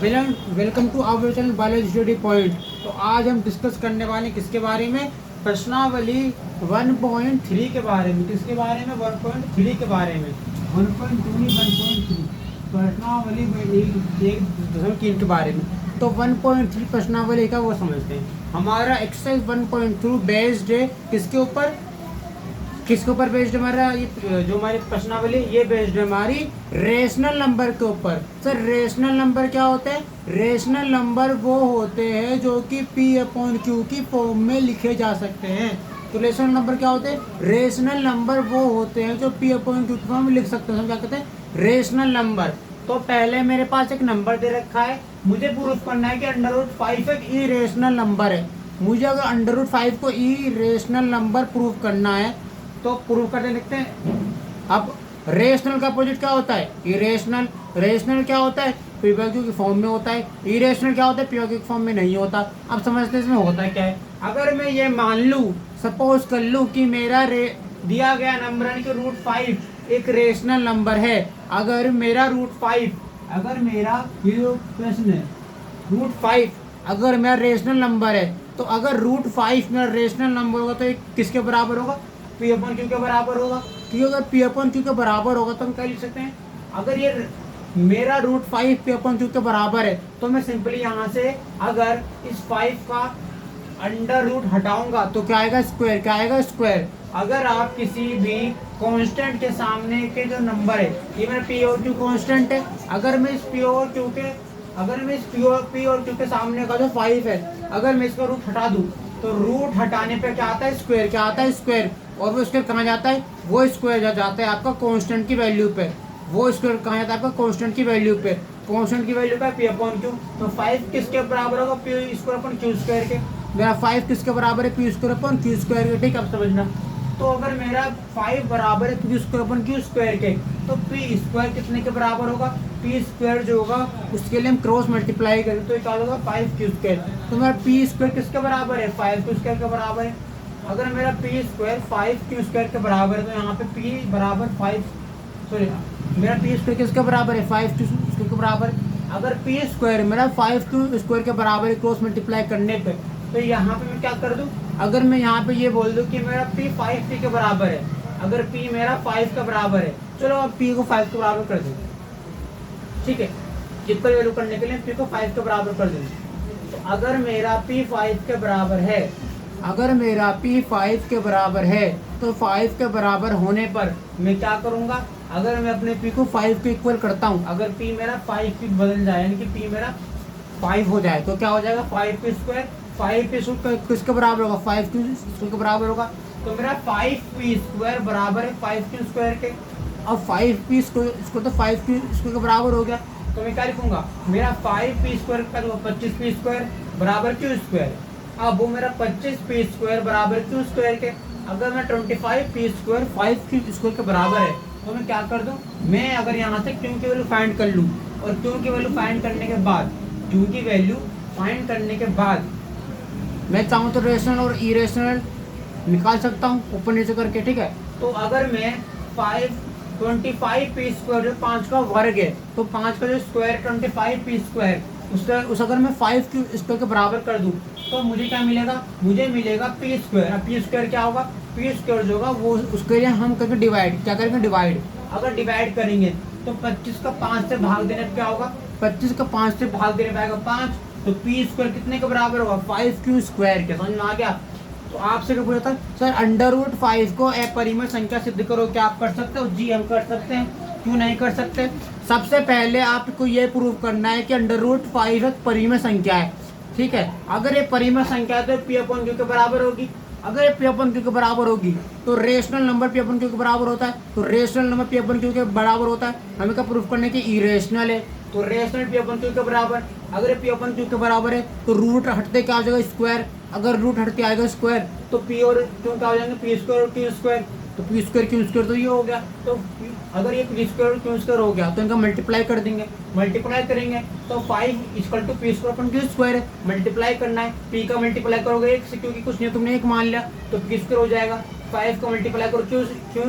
Welcome to our channel biology study point. तो आज हम डिस्कस करने वाले हैं किसके बारे में, प्रश्नावली 1.3 के बारे में। किसके बारे में? 1.3 के बारे में। 1.2 नहीं 1.3 प्रश्नावली 1.3 के बारे में। तो 1.3 प्रश्नावली का वो समझते हैं। हमारा एक्सरसाइज 1.2 बेस्ड है किसके ऊपर बेस्ड हमारा ये जो हमारी प्रश्नावली ये बेस्ड है हमारी रेशनल नंबर के ऊपर। सर रेशनल नंबर क्या होते हैं? रेशनल नंबर वो होते हैं जो कि P/Q की फॉर्म में लिखे जा सकते हैं। तो रेशनल नंबर क्या होते हैं? रेशनल नंबर वो होते हैं जो P/Q की फॉर्म में लिख सकते हैं। हम क्या कहते हैं? Rational number. तो पहले मेरे पास एक नंबर दे रखा है, मुझे प्रूफ करना है कि √5 एक इरेशनल नंबर है। मुझे अगर √5 को इरेशनल नंबर प्रूफ करना है तो प्रूव करते लिखते हैं। अब रेशनल का अपोजिट क्या होता है? इरेशनल। रेशनल क्या होता है? P/Q की फॉर्म में होता है। इरेशनल क्या होता है? P/Q की फॉर्म में नहीं होता। अब समझते हैं इसमें होता क्या है। अगर मैं ये मान लूँ, सपोज कर लूँ कि मेरा दिया गया नंबर यानी कि √5 एक रेशनल नंबर है। अगर मेरा √5 अगर मेरा ये जो प्रश्न है √5 अगर मेरा रेशनल नंबर है, तो अगर √5 मेरा रेशनल नंबर होगा तो ये किसके बराबर होगा? P/Q के बराबर होगा। क्योंकि अगर P/Q के बराबर होगा तो हम क्या लिख सकते हैं? अगर ये मेरा √5 P/Q के बराबर है तो मैं सिंपली यहाँ से अगर इस 5 का अंडर रूट हटाऊंगा तो क्या आएगा? स्क्वायर। क्या आएगा? स्क्वायर। अगर आप किसी भी कांस्टेंट के सामने के जो नंबर है, ये मेरा P/Q कांस्टेंट है, अगर मैं इस P/Q के सामने का जो 5 है, अगर मैं इसका रूट हटा दूं तो रूट हटाने पे क्या आता है? स्क्वायर। क्या आता है? स्क्वायर। और वो स्क्वायर कहाँ जाता है? वो स्क्वायर जाता है आपका कांस्टेंट की वैल्यू पे। वो स्क्वायर कहाँ जाता है? आपका कांस्टेंट की वैल्यू पे। कांस्टेंट की वैल्यू का P/Q। तो 5 किसके बराबर होगा? P² के। मेरा 5 किसके बराबर है? P² के। ठीक है, अब समझना। तो अगर मेरा 5 बराबर है P² के, तो P² कितने के बराबर होगा? P² जो होगा उसके लिए हम क्रॉस मल्टीप्लाई करें तो क्या होगा? 5Q²। तो मेरा P² किसके बराबर है? 5Q² के बराबर है। अगर मेरा P² 5Q² के बराबर है तो यहाँ पे P बराबर 5 सॉरी मेरा P² किसके बराबर है? 5Q² के बराबर है। अगर P² मेरा 5Q² के बराबर है क्रॉस मल्टीप्लाई करने पे, तो यहाँ पे मैं क्या कर दूँ? अगर मैं यहाँ पे ये बोल दूँ कि मेरा P 5P के बराबर है, अगर P मेरा 5 का बराबर है, चलो अब P को 5 के बराबर कर दूँ। ठीक है, इक्वल वैल्यू करने के लिए P को 5 के बराबर कर दूँ। तो अगर मेरा P 5 के बराबर है, अगर मेरा P 5 के बराबर है तो 5 के बराबर होने पर मैं क्या करूँगा? अगर मैं अपने P को 5 के इक्वल करता हूँ, अगर P मेरा 5P बदल जाए यानी कि P मेरा 5 हो जाए तो क्या हो जाएगा? 5P²। 5P² किसके बराबर होगा? 5Q² के बराबर होगा। तो मेरा 5P² बराबर है 5Q² के। अब 5P² तो 5Q² के बराबर हो गया, तो मैं क्या लिखूंगा? मेरा 5P² का 25P² बराबर Q²। अब वो मेरा 25P² बराबर Q² के। अगर मैं 25P² 5Q² के बराबर है तो मैं क्या कर दूं? मैं अगर यहाँ से Q की वैल्यू फाइंड कर लूँ, और Q की वैल्यू फाइंड करने के बाद मैं चाहूँ तो रेशनल और इरेशनल निकाल सकता हूँ ऊपर नीचे करके। ठीक है, तो अगर मैं 25P² जो 5 का वर्ग है, तो 5 का जो स्क्वायर 25P² उस अगर मैं 5Q² के बराबर कर दूं तो मुझे क्या मिलेगा? मुझे मिलेगा P²। अब P² क्या होगा? P² जो होगा वो उसके लिए हम करेंगे डिवाइड। क्या करेंगे? डिवाइड। अगर डिवाइड करेंगे तो 25 का 5 से भाग देने पे क्या होगा? 25 का 5 से भाग देने पाएगा 5, तो P² कितने के बराबर होगा? 5Q² के। समझ में आ गया? तो आपसे क्या पूछा था? सर √5 को अपरिमेय संख्या सिद्ध करो। क्या आप कर सकते हो? जी हम कर सकते हैं। क्यों नहीं कर सकते? सबसे पहले आपको ये प्रूव करना है कि √5 एक परिमेय संख्या है। ठीक है, अगर ये परिमेय संख्या है तो P/Q के बराबर होगी। अगर ये P/Q के बराबर होगी तो रेशनल नंबर P/Q के बराबर होता है। तो रेशनल नंबर P/Q के बराबर होता है, हमें क्या प्रूफ करने की इरेशनल है। तो रेशनल P/Q के बराबर, अगर ये P/Q के बराबर है तो रूट हटते क्या हो जाएगा? स्क्वायर। अगर रूट हटते आएगा स्क्वायर तो P और Q क्या हो जाएंगे? P² और Q²। तो P² Q² तो ये हो गया। तो अगर ये P² Q² हो गया तो इनका मल्टीप्लाई कर देंगे। मल्टीप्लाई करेंगे तो 5 = P² है। मल्टीप्लाई करना है, P का मल्टीप्लाई करोगे 1 से, क्योंकि कुछ नहीं तुमने 1 मान लिया, तो P² हो जाएगा। 5 का मल्टीप्लाई करो Q² से क्या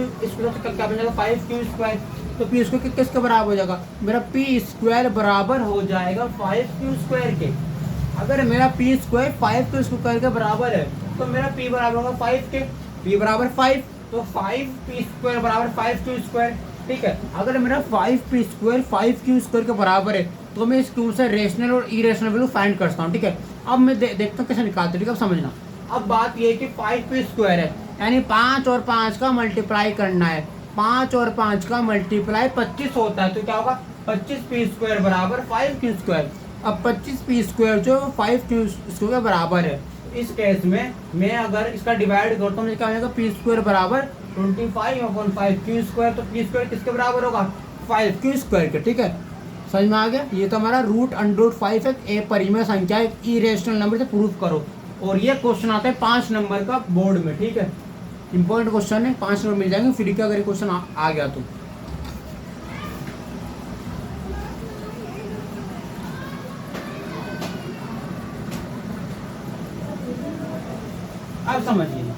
बन जाएगा? 5Q²। तो पी स्क्वायर किसके बराबर हो जाएगा, मेरा पी स्क्वायर बराबर हो जाएगा 5q स्क्वायर के। अगर मेरा पी स्क्वायर 5q स्क्वायर के बराबर है तो मेरा पी बराबर होगा 5 के, पी बराबर 5, तो 5p स्क्वायर बराबर 5q स्क्वायर। ठीक है, अगर मेरा 5p स्क्वायर 5q स्क्वायर के बराबर है तो मैं इस क्यू से रेशनल और इरेशनल वैल्यू फाइंड करता हूँ। ठीक है, अब मैं देखता हूँ कैसे निकालते हैं। ठीक है, अब समझना। अब बात ये है कि 5p स्क्वायर है, यानी 5 और 5 का मल्टीप्लाई करना है, 5 और 5 का मल्टीप्लाई 25 होता है, तो क्या होगा 25p स्क्वायर बराबर 5q स्क्वायर। अब 25p स्क्वायर जो 5q स्क्वायर के बराबर है, इस केस में मैं अगर इसका डिवाइड करता हूँ, मुझे क्या हो जाएगा, पी स्क्वायर बराबर 25/5q स्क्वायर। तो पी स्क्वायर किसके बराबर होगा, 5q स्क्वायर के। ठीक है, समझ में आ गया। ये तो हमारा √√5 है, ए परिमेय संख्या एक इरेशनल नंबर से प्रूफ करो। और ये क्वेश्चन आता है 5 नंबर का बोर्ड में। ठीक है, इंपॉर्टेंट क्वेश्चन है, 5 नंबर मिल जाएंगे फ्री का अगर ये क्वेश्चन आ गया तो। अब समझिए,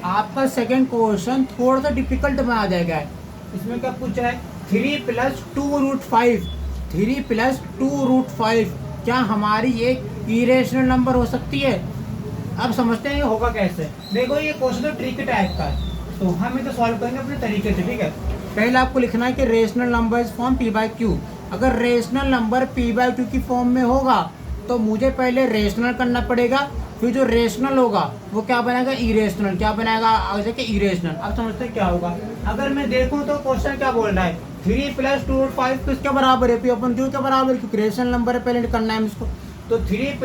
आपका सेकंड क्वेश्चन थोड़ा सा डिफिकल्ट बना जाएगा। इसमें क्या पूछा है, 3 + 2√5, 3 + 2√5 क्या हमारी एक इरेशनल नंबर हो सकती है। अब समझते हैं ये होगा कैसे। देखो ये क्वेश्चन तो ट्रिक टाइप का है, तो हम इसे सॉल्व करेंगे अपने तरीके से। ठीक है, पहले आपको लिखना है कि rational number is form p/q। अगर रेशनल नंबर p/q की फॉर्म में होगा तो मुझे पहले रेशनल करना पड़ेगा, फिर जो रेशनल होगा वो क्या बनाएगा, इरेशनल। क्या बनाएगा आगे जाके, इरेशनल। अब समझते हैं क्या होगा। अगर मैं देखूं तो क्वेश्चन क्या बोल रहा है, 3 + 2√5 किसके बराबर है, p/q के बराबर है, क्योंकि रेशनल नंबर है, पहले करना है इसको। तो 3 +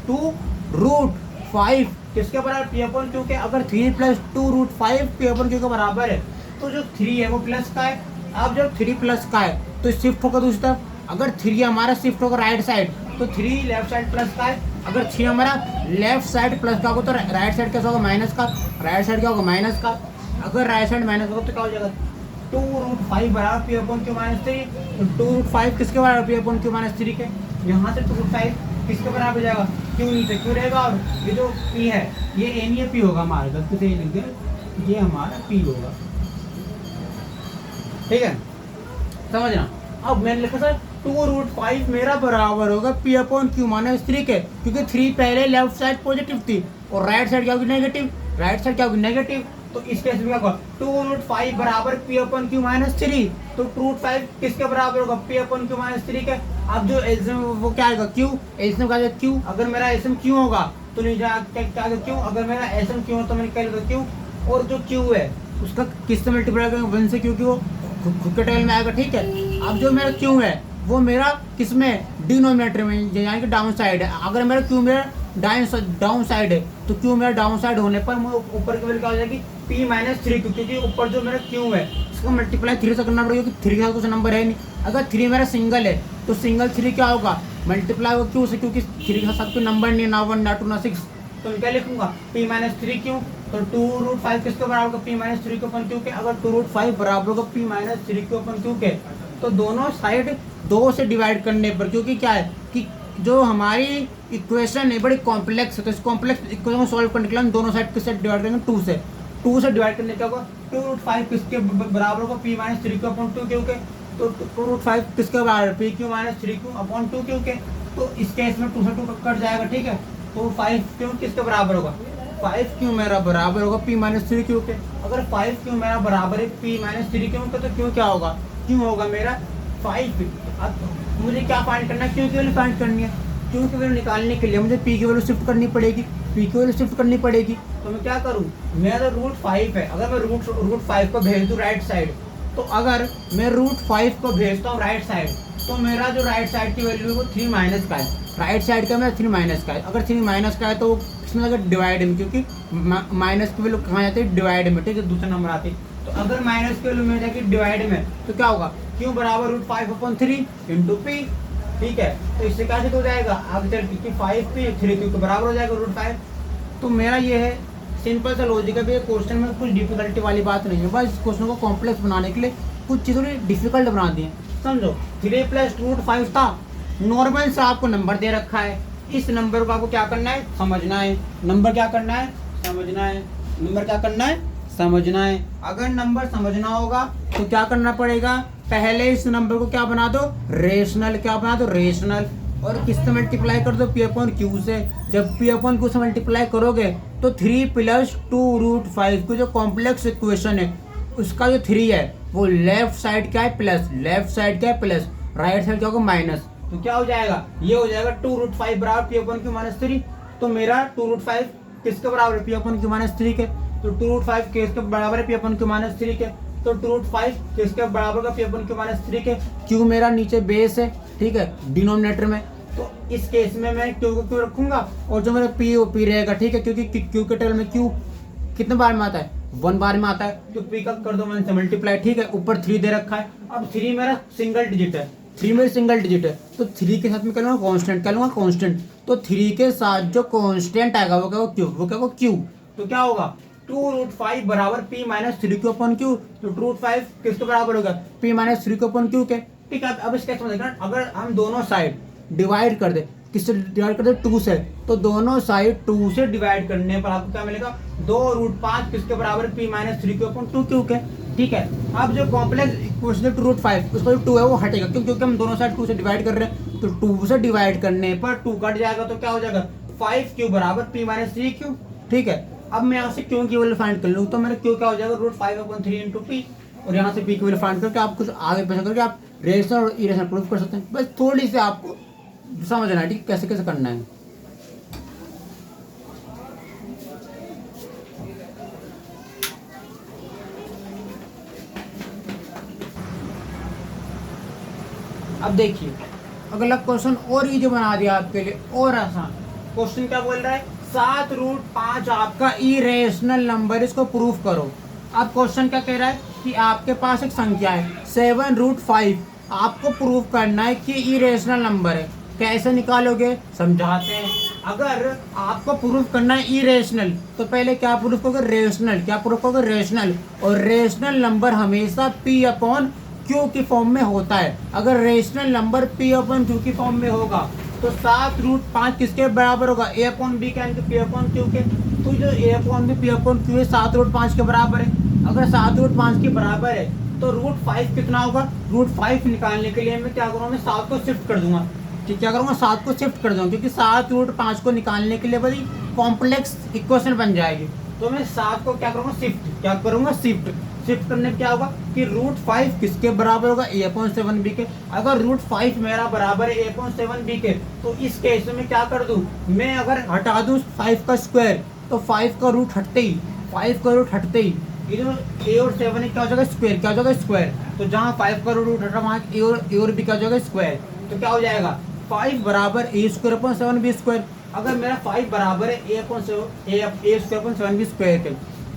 2√5 किसके बराबर, p/q के। अगर 3 + 2√5 p/q के बराबर है तो जो 3 है वो प्लस का है। अब जब 3 प्लस का है तो शिफ्ट होगा दूसरी तरफ। अगर 3 हमारा शिफ्ट होगा राइट साइड तो 3 लेफ्ट साइड प्लस का है। अगर 3 हमारा लेफ्ट साइड प्लस का होगा तो राइट साइड कैसा होगा, माइनस का। राइट साइड क्या होगा, माइनस का। अगर राइट साइड माइनस होगा तो क्या हो जाएगा, 2√5 बराबर p/q -3। तो 2√5 किसके बराबर, p/q -3 के। यहाँ से 2√5 किसके बराबर जाएगा, क्यों नीचे क्यों रहेगा। और ये जो p है ये a नहीं है, p होगा हमारा, गलती से ये लिख दिया, ये हमारा p होगा। ठीक है, समझना। अब मैंने लिखा सर 2√5 मेरा बराबर होगा p/q -3 के, क्योंकि 3 पहले लेफ्ट साइड पॉजिटिव थी और राइट साइड क्या होगी, नेगेटिव। राइट साइड क्या होगी, नेगेटिव। तो इस केस में क्या होगा, 2√5 बराबर p/q -3। तो 2√5 किसके बराबर होगा, p/q -3 के। अब जो एल्सियम वो क्या आएगा, q। एल्सियम का q, अगर मेरा एल्सियम q होगा तो नीचे क्या आएगा, q। अगर मेरा एल्सियम q हो तो मैंने क्या लिखा, q। और जो q है उसका किससे मल्टीप्लाई करेंगे, 1 से, क्योंकि वो खुद के टेबल में आएगा। ठीक है, अब जो मेरा q है वो मेरा किसमें, डिनोमिनेटर में, यानी कि डाउन साइड है। अगर मेरा q मेरा डाउन साइड है तो q मेरा डाउन साइड होने पर ऊपर की वैल्यू क्या हो जाएगी, p -3, क्योंकि ऊपर जो मेरा q है उसका मल्टीप्लाई 3 से करना पड़ेगा, क्योंकि 3 का कुछ नंबर है नहीं। अगर 3 मेरा सिंगल है तो सिंगल 3 क्या होगा, मल्टीप्लाई होगा q से, क्योंकि 3 का साथ कोई नंबर नहीं है, ना 1 ना 2 ना 6। तो मैं क्या लिखूंगा, p -3q। तो 2√5 किसके बराबर होगा, p -3q के। अगर 2√5 बराबर होगा p -3q के तो दोनों साइड 2 से डिवाइड करने पर, क्योंकि क्या है कि जो हमारी इक्वेशन है बड़ी कॉम्प्लेक्स है, तो इस कॉम्प्लेक्स इक्वेशन को सॉल्व करने के लिए हम दोनों साइड किससे डिवाइड करेंगे, 2 से। 2 से डिवाइड करने क्या होगा, 2√5 किसके बराबर होगा, p -3q/2q के। तो 2√5 किसके बराबर, pq -3q/2q के। तो इस केस में 2 से 2 कट जाएगा। ठीक है, तो 5q किसके बराबर होगा, 5q मेरा बराबर होगा p -3q के। अगर 5q मेरा बराबर है p -3q के तो q क्या होगा, q होगा मेरा 5। अब मुझे क्या फाइंड करना है, q की वैल्यू फाइंड करनी है। q की वैल्यू निकालने के लिए मुझे p की वैल्यू शिफ्ट करनी पड़ेगी, p की वैल्यू शिफ्ट करनी पड़ेगी। तो मैं क्या करूँ, मेरा √5 है, अगर मैं √5 को भेज दूँ राइट साइड, तो अगर मैं √5 को भेजता हूँ राइट साइड तो मेरा जो राइट साइड की वैल्यू है वो 3 माइनस का है। राइट साइड का मेरा 3 माइनस का है। अगर 3 माइनस का है तो किसमें लगा, डिवाइड में, क्योंकि माइनस की वैल्यू कहाँ जाती है, डिवाइड में। ठीक है, दूसरा नंबर आती है। तो अगर माइनस की वैल्यू में जाएगी डिवाइड में तो क्या होगा, q बराबर √5/3 इंटू p। ठीक है, तो इससे क्या हो जाएगा आगे चल के 5p 3q के बराबर हो जाएगा √5। तो मेरा ये है सिंपल सा लॉजिक है। क्वेश्चन में कुछ डिफिकल्टी वाली बात नहीं है, बस क्वेश्चन को कॉम्प्लेक्स बनाने के लिए कुछ चीज़ों ने डिफिकल्ट बना दिए। समझो 3 + √5 था, नॉर्मल से आपको नंबर दे रखा है, इस नंबर को आपको क्या करना है, समझना है। नंबर क्या करना है, समझना है। नंबर क्या करना है, समझना है। अगर नंबर समझना होगा तो क्या करना पड़ेगा, पहले इस नंबर को क्या बना दो, रेशनल। क्या बना दो, रेशनल। और किससे मल्टीप्लाई कर दो, पी अपॉन क्यू से। जब पी अपॉन क्यू से मल्टीप्लाई करोगे तो 3 + 2√5 की जो कॉम्प्लेक्स इक्वेशन है उसका जो 3 है वो लेफ्ट साइड क्या है, प्लस। लेफ्ट साइड क्या है, प्लस। राइट साइड क्या होगा, माइनस। तो क्या हो जाएगा, ये हो जाएगा 2√5 बराबर पी अपॉन क्यू माइनस 3। तो मेरा 2√5 किसके बराबर है, पी अपॉन क्यू माइनस 3 के। तो 2√5 किसके बराबर है, पी अपॉन क्यू माइनस 3 के। तो 2√5 किसके बराबर का, पी अपॉन क्यू माइनस 3 के। क्यू मेरा नीचे बेस है, ठीक है, डिनोमिनेटर में। तो इस केस में मैं क्यू को क्यू रखूंगा और जो मेरा पी वो पी रहेगा, ठीक है, क्योंकि क्यू के टेबल में क्यू कितने बार में आता है, 1 बार में आता है। तो पी का कर दो 1 से मल्टीप्लाई, ठीक है। ऊपर 3 दे रखा है। अब 3 मेरा सिंगल डिजिट है, 3 मेरी सिंगल डिजिट है। तो 3 के साथ में क्या लूंगा, कांस्टेंट। क्या लूंगा, कांस्टेंट। तो 3 के साथ जो कांस्टेंट आएगा वो क्या, वो क्यू। वो क्या, वो क्यू। तो क्या होगा, 2√5 बराबर P minus 3 Q upon Q. तो 2√5 किसके बराबर होगा, P minus 3 Q upon Q के, ठीक है। अब इसका समझना, अगर हम दोनों साइड डिवाइड कर दे, किससे डिवाइड कर दे, 2 से। तो दोनों साइड 2 से डिवाइड करने पर आपको क्या मिलेगा, 2√5 किसके बराबर, P minus 3 Q upon 2 Q के, ठीक है। अब जो कॉम्प्लेक्स इक्वेशन है 2√5 उसका जो 2 है वो हटेगा, क्योंकि हम दोनों साइड 2 से डिवाइड कर रहे हैं। तो 2 से डिवाइड करने पर 2 कट जाएगा, तो क्या हो जाएगा, 5 क्यू बराबर पी माइनस 3 क्यू, ठीक है। अब मैं यहाँ से क्यू की वैल्यू फाइंड कर लूँ, तो मेरा क्यू क्या हो जाएगा, √5/3 इंटू पी। और यहाँ से पी की वैल्यू फाइंड करके आप कुछ आगे पीछे करके आप रेशनल और इरेशनल प्रूफ कर सकते हैं। बस थोड़ी सी आपको समझना है, ठीक, कैसे कैसे करना है। अब देखिए अगला क्वेश्चन और इजी बना दिया आपके लिए, और आसान। क्वेश्चन क्या बोल रहा है, 7√5 आपका इरेशनल नंबर, इसको प्रूफ करो। अब क्वेश्चन क्या कह रहा है कि आपके पास एक संख्या है 7√5, आपको प्रूफ करना है कि इरेशनल नंबर है। कैसे निकालोगे, समझाते हैं। अगर आपको प्रूफ करना है इरेशनल तो पहले क्या प्रूफ करोगे, रेशनल। क्या प्रूफ करोगे, रेशनल। और रेशनल नंबर हमेशा पी अपॉन क्यू की फॉर्म में होता है। अगर rational number P upon Q की फॉर्म में होगा तो 7√5 किसके बराबर होगा, ए अपॉन बी के, पी अपॉन क्यू के। तो जो A upon B P upon Q है 7√5 के बराबर है। अगर 7√5 के बराबर है तो √5 कितना होगा, √5 निकालने के लिए मैं क्या करूँगा, मैं 7 को शिफ्ट कर दूंगा। ठीक, क्या करूँगा, 7 को शिफ्ट कर दूंगा, क्योंकि 7√5 को निकालने के लिए बड़ी कॉम्प्लेक्स इक्वेशन बन जाएगी। तो मैं 7 को क्या करूँगा, शिफ्ट। क्या करूँगा, शिफ्ट। शिफ्ट करने पे क्या होगा कि √5 किसके बराबर होगा, a अपॉन 7b के। अगर √5 मेरा बराबर है a अपॉन 7b के, तो इस केस में क्या कर दूं, मैं अगर हटा दूं 5 का स्क्वायर, तो 5 का रूट हटते ही, 5 का रूट हटते ही ये जो a और 7 है क्या हो जाएगा, स्क्वायर। क्या हो जाएगा, स्क्वायर। तो जहाँ 5 का रूट हटा वहाँ a और b क्या हो जाएगा, स्क्वायर। तो क्या हो जाएगा, 5 बराबर a square upon 7b square. अगर मेरा 5 बराबर है a square upon 7b square के,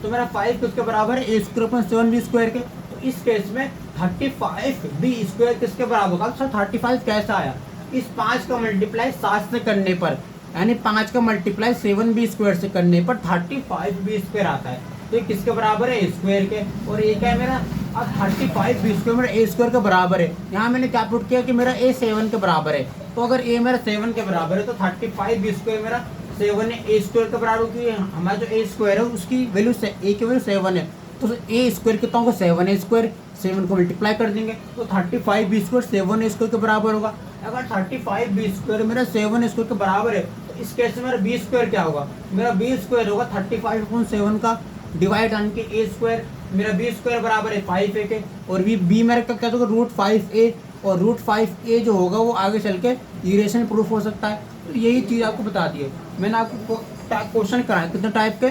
तो मेरा 5 किसके बराबर है, a square upon 7b square के। तो इस केस में 35b स्क्वायर किसके बराबर होगा। अच्छा 35 कैसा आया, इस 5 का मल्टीप्लाई 7 से करने पर, यानी 5 का मल्टीप्लाई 7b स्क्वायर से करने पर 35b स्क्वायर आता है। तो ये किसके बराबर है, a स्क्वायर के। और ये क्या है मेरा, अब 35b स्क्वायर मेरा a स्क्वायर के बराबर है। यहाँ मैंने क्या पुट किया कि मेरा a 7 के बराबर है। तो अगर a मेरा 7 के बराबर है तो 35b स्क्वायर मेरा 7 है, a स्क्वायर के बराबर, क्योंकि हमारा जो a स्क्वायर है उसकी वैल्यू a की वैल्यू 7 है। तो a स्क्वायर कितना होगा, 7a स्क्वायर। 7 को मल्टीप्लाई कर देंगे तो 35b स्क्वायर 7a स्क्वायर के बराबर होगा। अगर 35b स्क्वायर मेरा 7a स्क्वायर के बराबर है तो इस केस में मेरा b स्क्वायर क्या होगा, मेरा b स्क्वायर होगा 35/7 का डिवाइड आन के a स्क्वायर। मेरा b स्क्वायर बराबर है 5a के, और b मेरा क्या होगा, √5a। और √5a जो होगा वो आगे चल के इरेशनल प्रूफ हो सकता है। तो यही चीज़ आपको बता दी है। मैंने आपको क्वेश्चन कराए कितने टाइप के,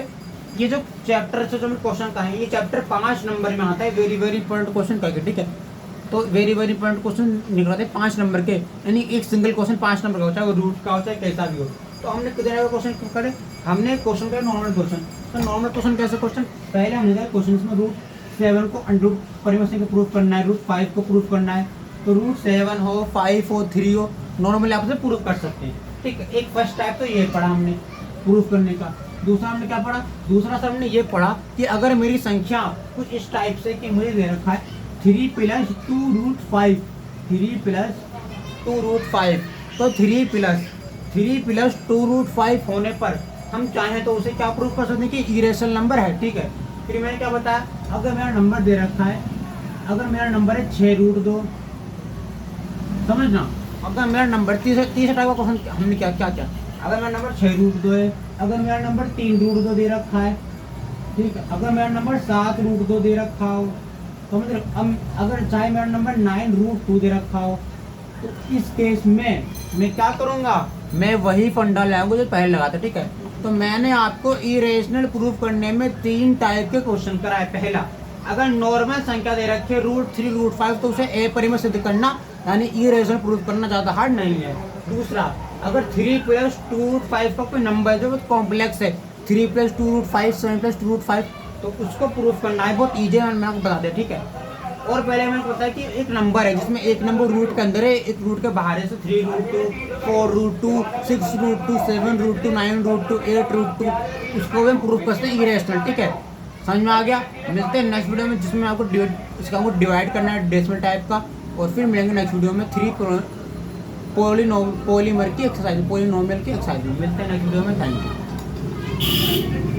ये जो चैप्टर से जो मैं क्वेश्चन कराए, ये चैप्टर 5 नंबर में आता है, वेरी वेरी इंपॉर्टेंट क्वेश्चन करके, ठीक है। तो वेरी वेरी इंपॉर्टेंट क्वेश्चन निकलते हैं 5 नंबर के, यानी एक सिंगल क्वेश्चन 5 नंबर का हो, चाहे वो रूट का हो चाहे कैसा भी हो। तो हमने कितने क्वेश्चन करे, हमने क्वेश्चन किया नॉर्मल क्वेश्चन। तो नॉर्मल क्वेश्चन कैसे क्वेश्चन, पहले हमने कहा क्वेश्चन में √7 को अंडर परिवर्तन को प्रूफ करना है, √5 को प्रूफ करना है। तो √7 हो, 5 हो, 3 हो, नॉर्मली आप से प्रूफ कर सकते हैं, ठीक है। एक फर्स्ट टाइप तो ये पढ़ा हमने प्रूफ करने का। दूसरा हमने क्या पढ़ा, दूसरा सर हमने ये पढ़ा कि अगर मेरी संख्या कुछ इस टाइप से कि मुझे दे रखा है 3 + 2√5, 3 + 2√5, तो 3 + 2√5 होने पर हम चाहें तो उसे क्या प्रूफ कर सकते हैं कि इरेशनल नंबर है, ठीक है। फिर मैंने क्या बताया, अगर मेरा नंबर दे रखा है, अगर मेरा नंबर है 6√2, समझना, अगर मेरा नंबर 30 टाइप का क्वेश्चन हमने क्या क्या क्या, अगर मेरा नंबर 6√2 है, अगर मेरा नंबर 3√2 दे रखा है, ठीक है, अगर मेरा नंबर 7√2 दे रखा हो, समझ रहे, अब अगर चाहे मेरा नंबर 9√2 दे रखा हो, तो इस केस में मैं क्या करूँगा, मैं वही फंडा लगाऊंगा जो पहले लगाता, ठीक है। तो मैंने आपको इरेशनल प्रूफ करने में 3 टाइप के क्वेश्चन कराए। पहला, अगर नॉर्मल संख्या दे रखी है √3 √5 तो उसे ए परिमेय सिद्ध करना, यानी इरेशनल प्रूफ करना ज़्यादा हार्ड नहीं है। दूसरा, अगर 3 + 2√5 का कोई नंबर जो कॉम्प्लेक्स है, 3 + 2√5 7 + 2√5, तो उसको प्रूफ करना है, बहुत ईजी है, मैं आपको बता दें, ठीक है। और पहले मैंने पता है कि एक नंबर है जिसमें एक नंबर रूट के अंदर है, एक रूट के बाहर है, 3√2 4√2 6√2 7√2 9√2 8√2, उसको भी हम प्रूफ करते हैं इरेशनल, ठीक है। समझ में आ गया। मिलते हैं नेक्स्ट वीडियो में जिसमें आपको इसका डिवाइड करना है डेसिमल टाइप का, और फिर मिलेंगे नेक्स्ट वीडियो में 3 पॉलीमर की एक्सरसाइज, पॉलीनोमियल की एक्सरसाइज में। मिलते हैं नेक्स्ट वीडियो में। Thank you.